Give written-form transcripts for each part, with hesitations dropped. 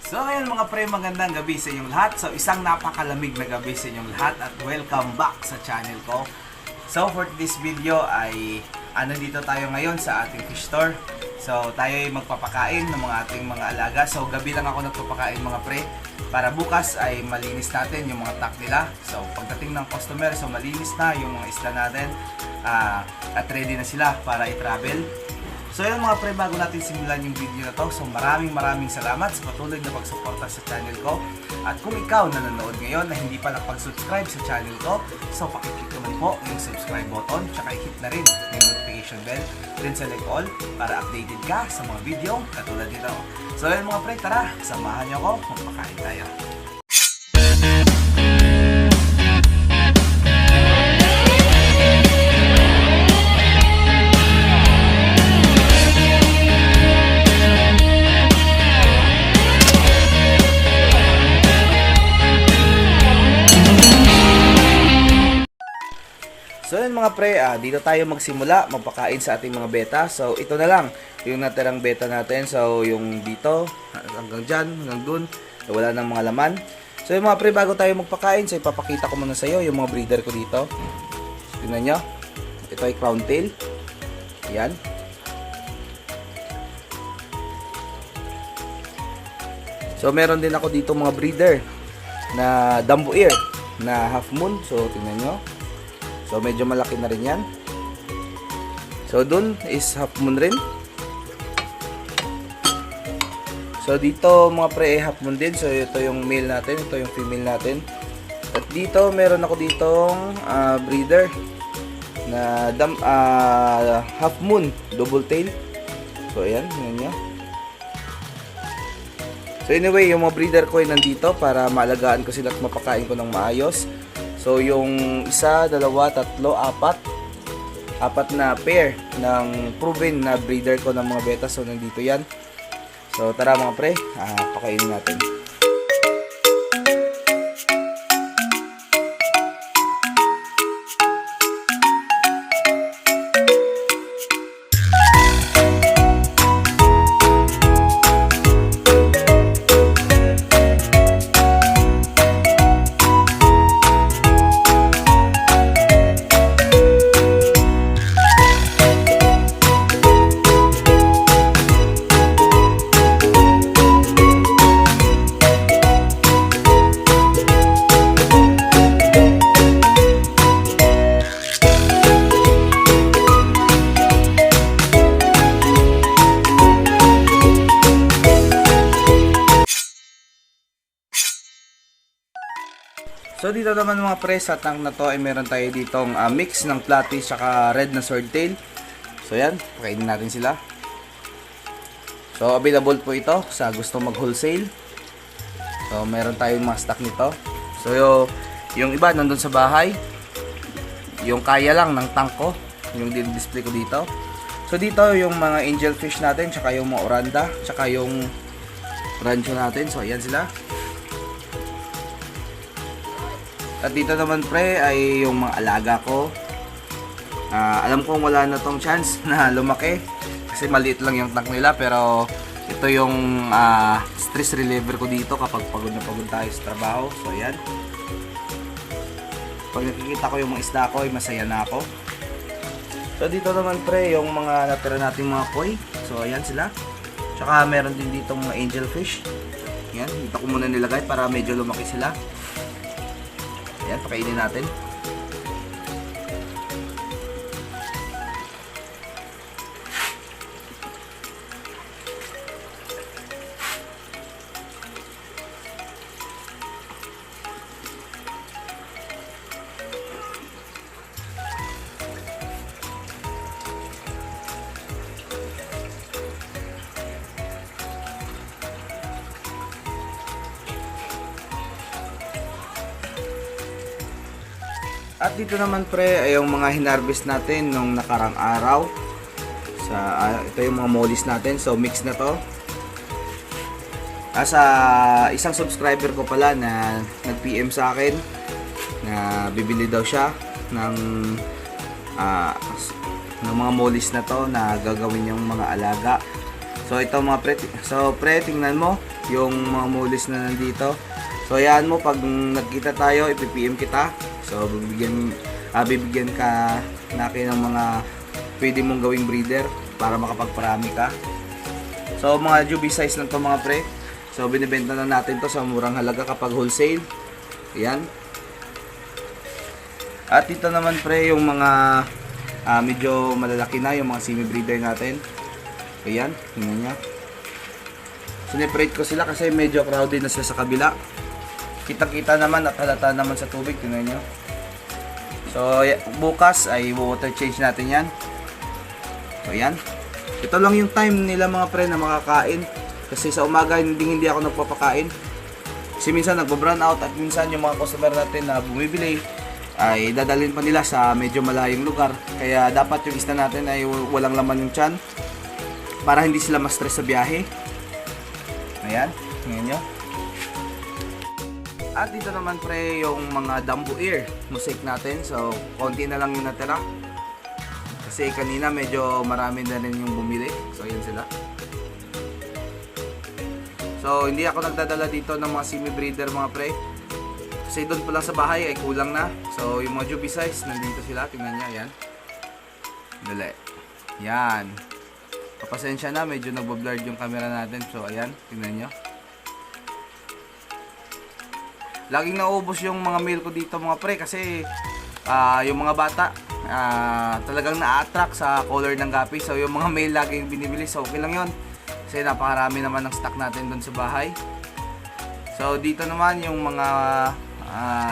So ngayon mga pre, magandang gabi sa inyong lahat. So isang napakalamig na gabi sa inyong lahat at welcome back sa channel ko. So for this video ay nandito tayo ngayon sa ating fish store. So tayo ay magpapakain ng mga ating mga alaga. So gabi lang ako nagpapakain mga pre para bukas ay malinis natin yung mga tank nila. So pagdating ng customer, so malinis na yung mga isda natin at ready na sila para i-travel. So yun mga pre, bago natin simulan yung video na to, so maraming salamat sa patuloy na pagsuporta sa channel ko. At kung ikaw na nanonood ngayon na hindi pa nakapag-subscribe sa channel ko, so pakiclick naman po yung subscribe button, tsaka i-hit na rin yung notification bell, then select all para updated ka sa mga video katulad dito. So yun mga pre, tara, samahan nyo ako, magpakain tayo. So yun mga pre, dito tayo magsimula magpakain sa ating mga beta. So ito na lang yung natirang beta natin. So yung dito, hanggang dyan, hanggang dun, wala nang mga laman. So yung mga pre, bago tayo magpakain, so ipapakita ko muna sa iyo yung mga breeder ko dito. So, tingnan nyo, ito ay crown tail. Ayan. So meron din ako dito mga breeder na Dumbo Ear na half moon. So tingnan nyo. So medyo malaki na rin yan. So dun is half moon rin. So dito mga pre half moon din. So ito yung male natin, ito yung female natin. At dito meron ako ditong breeder na half moon double tail. So ayan, yun nyo. So anyway, yung mga breeder ko ay nandito para maalagaan ko sila at mapakain ko ng maayos. So yung isa, dalawa, tatlo, apat na pair ng proven na breeder ko ng mga beta. So nandito yan. So tara mga pre, pakainin natin. So dito naman mga pre, sa tank na to ay meron tayo ditong mix ng platy saka red na swordtail. So yan, pakainin natin sila. So available po ito sa gusto mag wholesale. So meron tayong mga stock nito. So yung iba nandun sa bahay. Yung kaya lang ng tank ko, yung display ko dito. So dito yung mga angelfish natin, tsaka yung mga oranda, tsaka yung rancho natin. So ayan sila. At dito naman pre ay yung mga alaga ko. Alam kong wala na tong chance na lumaki kasi maliit lang yung tank nila, pero ito yung stress reliever ko dito kapag pagod na pagod tayo sa trabaho. So ayan, pag nakikita ko yung mga isda ko ay masaya na ako. So dito naman pre yung mga natira nating mga koi. So ayan sila. Tsaka meron din dito mga angelfish. Ayan, dito ko muna nilagay para medyo lumaki sila. Ayan, pakainin natin. At dito naman pre ay yung mga hinarvest natin nung nakarang araw. Ito yung mga mollies natin. So mix na to. Sa isang subscriber ko pala na nag-PM sa akin na bibili daw siya ng mga mollies na to na gagawin yung mga alaga. So ito mga pre, tingnan mo yung mga mulis na nandito. So ayan mo, pag nagkita tayo, ipipm kita. So bibigyan ka natin ng mga pwede mong gawing breeder para makapagparami ka. So mga jubi size lang to mga pre. So binibenta na natin to sa murang halaga kapag wholesale. Ayan. At dito naman pre yung mga medyo malalaki na, yung mga semi breeder natin. Ayan, tingnan nyo. Sineparate ko sila kasi medyo crowded na sila sa kabila. Kita-kita naman at halata naman sa tubig, tingnan nyo. So bukas ay water change natin yan. So ayan. Ito lang yung time nila mga pre na makakain. Kasi sa umaga hindi ako nagpapakain. Kasi minsan nagbo-brown out at minsan yung mga customer natin na bumibili ay dadalhin pa nila sa medyo malayong lugar. Kaya dapat yung isda natin ay walang laman yung tiyan para hindi sila ma-stress sa biyahe. Ayan, tingnan nyo. At dito naman pre yung mga Dumbo Ear mosaic natin. So konti na lang yung natira. Kasi kanina medyo marami na rin yung bumili. So ayan sila. So hindi ako nagdadala dito ng mga semi breeder mga pre. Kasi doon pa lang sa bahay ay kulang na. So yung mga jubi size nandito sila. Tingnan nyo, ayan. Dali. Yan. Kapasensya na, medyo nagbo-blurred yung camera natin. So ayan, tingnan nyo. Laging naubos yung mga meal ko dito mga pre. Kasi yung mga bata talagang na-attract sa color ng gapi. So yung mga male laging binibili. So okay lang yun. Kasi napakarami naman ng stock natin doon sa bahay. So dito naman yung mga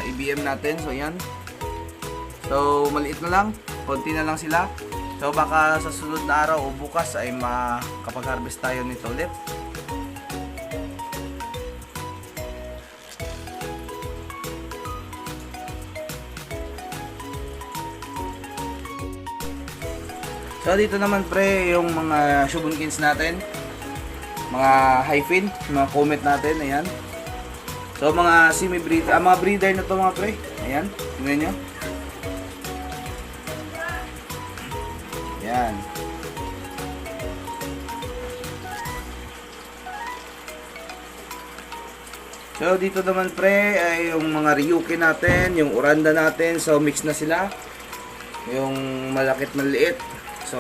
EBM natin. So yan. So maliit na lang, konti na lang sila. So baka sa sunod na araw o bukas ay makapag-harvest tayo nito ulit. So dito naman pre yung mga Shobunkins natin. Mga hyphen, mga comet natin, ayan. So mga semi-breeder, mga breeder na to mga pre. Ayan, tingnan nyo. Ayan. So dito naman pre ay yung mga Ryuki natin, yung Oranda natin. So mix na sila. Yung malakit maliit. So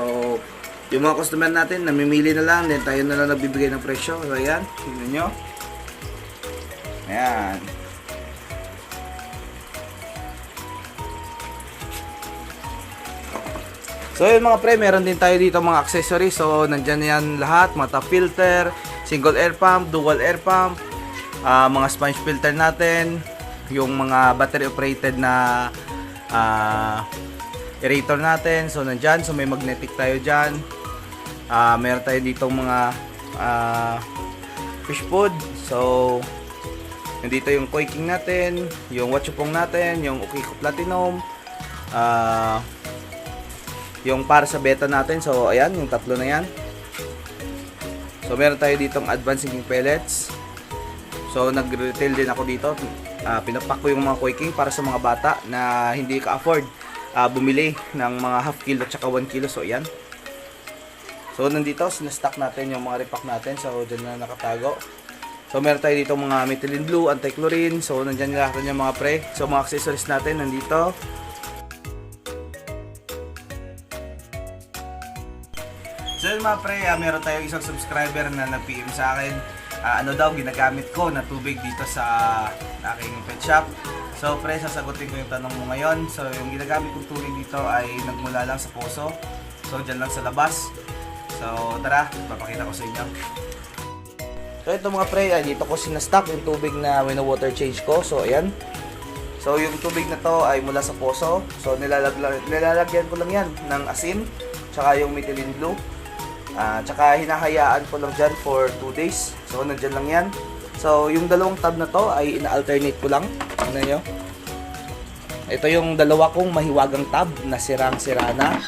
yung mga customer natin namimili na lang, then tayo na lang nagbibigay ng presyo. So ayan, tingnan nyo. Ayan. So yun mga pre, meron din tayo dito mga accessories. So nandyan yan lahat, mga top filter, single air pump, dual air pump, mga sponge filter natin, yung mga battery operated na aerator natin. So nandyan, so may magnetic tayo dyan. Meron tayo dito mga fish food. So nandito yung Koi King natin, yung Wachupong natin, yung Ukiko Platinum, yung para sa beta natin. So ayan, yung tatlo na yan. So meron tayo ditong advanced sinking pellets. So nag-retail din ako dito. Pinapak ko yung mga Koi King para sa mga bata na hindi ka-afford bumili ng mga half kilo at saka 1 kilo. So ayan. So nandito, sinastock natin yung mga repack natin. So dyan na nakatago. So meron tayo dito mga methylene blue, anti-chlorine. So nandyan lahat yung mga pre. So mga accessories natin nandito. So yun mga pre, meron tayo isang subscriber na nag-PM sa akin. Ano daw ginagamit ko na tubig dito sa aking pet shop. So pre, sasagutin ko yung tanong mo ngayon. So yung ginagamit kong tubig dito ay nagmula lang sa poso. So dyan lang sa labas. So tara, papakita ko sa inyo. So ito mga pre, dito ko sinastock yung tubig na wino-water change ko. So ayan. So yung tubig na to ay mula sa poso. So nilalagyan ko lang yan ng asin, tsaka yung methylene blue. Tsaka hinahayaan ko lang dyan for 2 days. So nandyan lang yan. So yung dalawang tab na to ay ina-alternate ko lang. Tingnan nyo. Ito yung dalawa kong mahiwagang tab na sirang-sira na.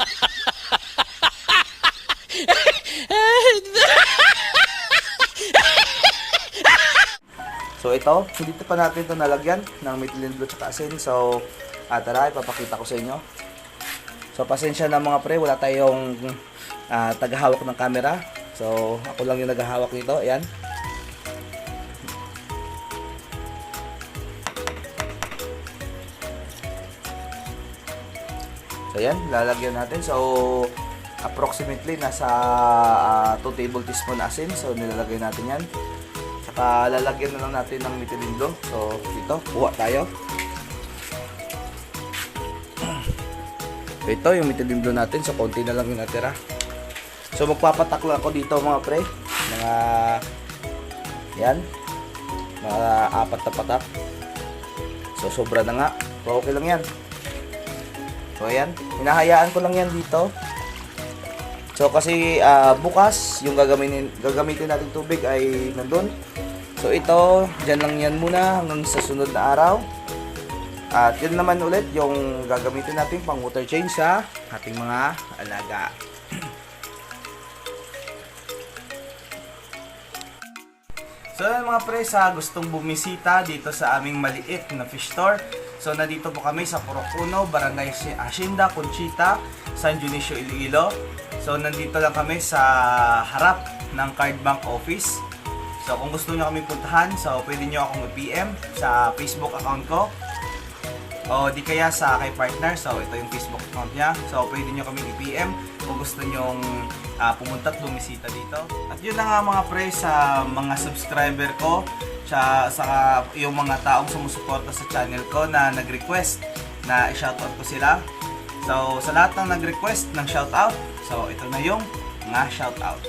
So ito, hindi pa natin ito nalagyan ng methylene blue at asin. So tara, ipapakita ko sa inyo. So pasensya na mga pre, wala tayong tagahawak ng camera. So, ako lang yung naghahawak nito. Ayan. So, ayan. Lalagyan natin. So, approximately nasa 2 tablespoon asin. So, nilalagay natin yan. Saka, lalagyan na lang natin ng mitilindo. So, dito. Kuha tayo. Ito, yung mitilindo natin. So, konti na lang yung natira. So, magpapatak lang ako dito mga pre. Mga, yan. Mga 4 na patak. So, sobra na nga. So, okay lang yan. So, ayan. Hinahayaan ko lang yan dito. So, kasi bukas, yung gagamitin natin tubig ay nandun. So, ito, dyan lang yan muna hanggang sa sunod na araw. At yun naman ulit, yung gagamitin natin pang water change sa ating mga alaga. So yun mga pre, sa gustong bumisita dito sa aming maliit na fish store. So nandito po kami sa Purok 1, Barangay Hacienda, Conchita, San Dionisio, Iloilo. So nandito lang kami sa harap ng Card Bank office. So kung gusto nyo kami puntahan, so pwede nyo akong i-PM sa Facebook account ko. O di kaya sa kay partner, so ito yung Facebook account niya. So pwede nyo kami i-PM kung gusto nyong pumunta at bumisita dito. At yun na nga mga pre, sa mga subscriber ko, sa yung mga taong sumusuporta sa channel ko na nag-request na i-shoutout ko sila. So sa lahat ng nag-request ng shoutout, so ito na yung mga shoutout.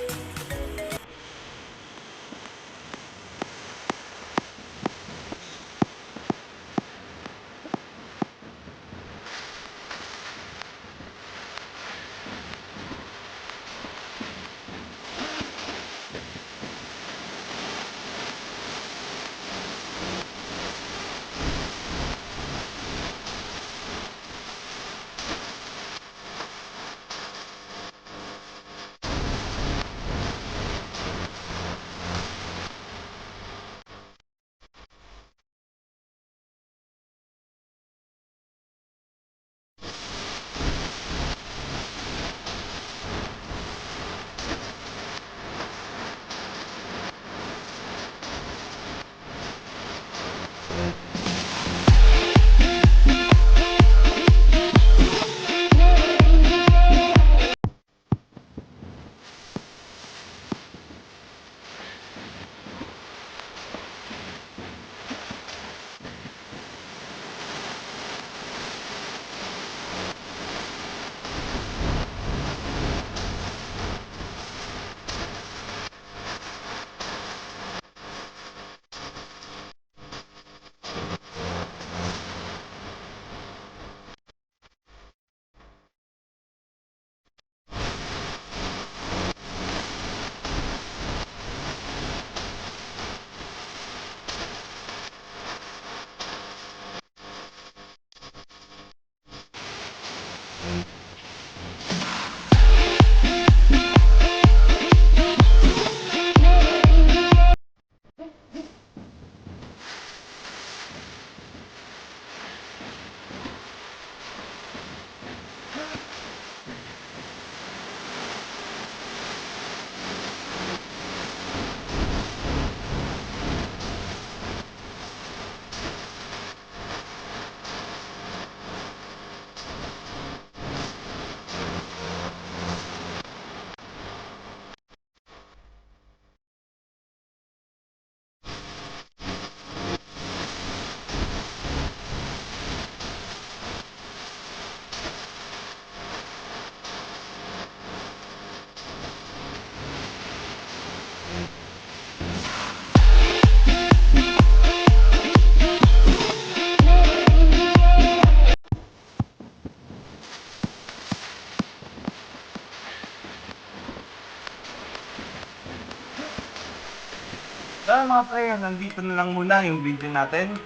So mga pre, nandito na lang muna yung video natin.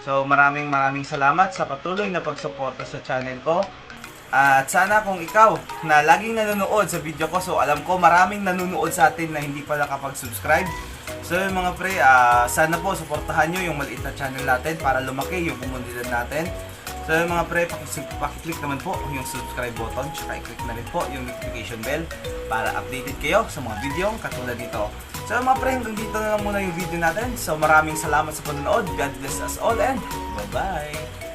So maraming salamat sa patuloy na pagsuporta sa channel ko. At sana kung ikaw na laging nanonood sa video ko, so alam ko maraming nanonood sa atin na hindi pa nakapag-subscribe. So yung mga pre, sana po suportahan nyo yung maliit na channel natin para lumaki yung komunidad natin. So yung mga pre, pakiclick naman po yung subscribe button, tsaka i-click na rin po yung notification bell para updated kayo sa mga video katulad nito. So mga pre, hanggang dito na lang muna yung video natin. So maraming salamat sa panonood. God bless us all and bye-bye!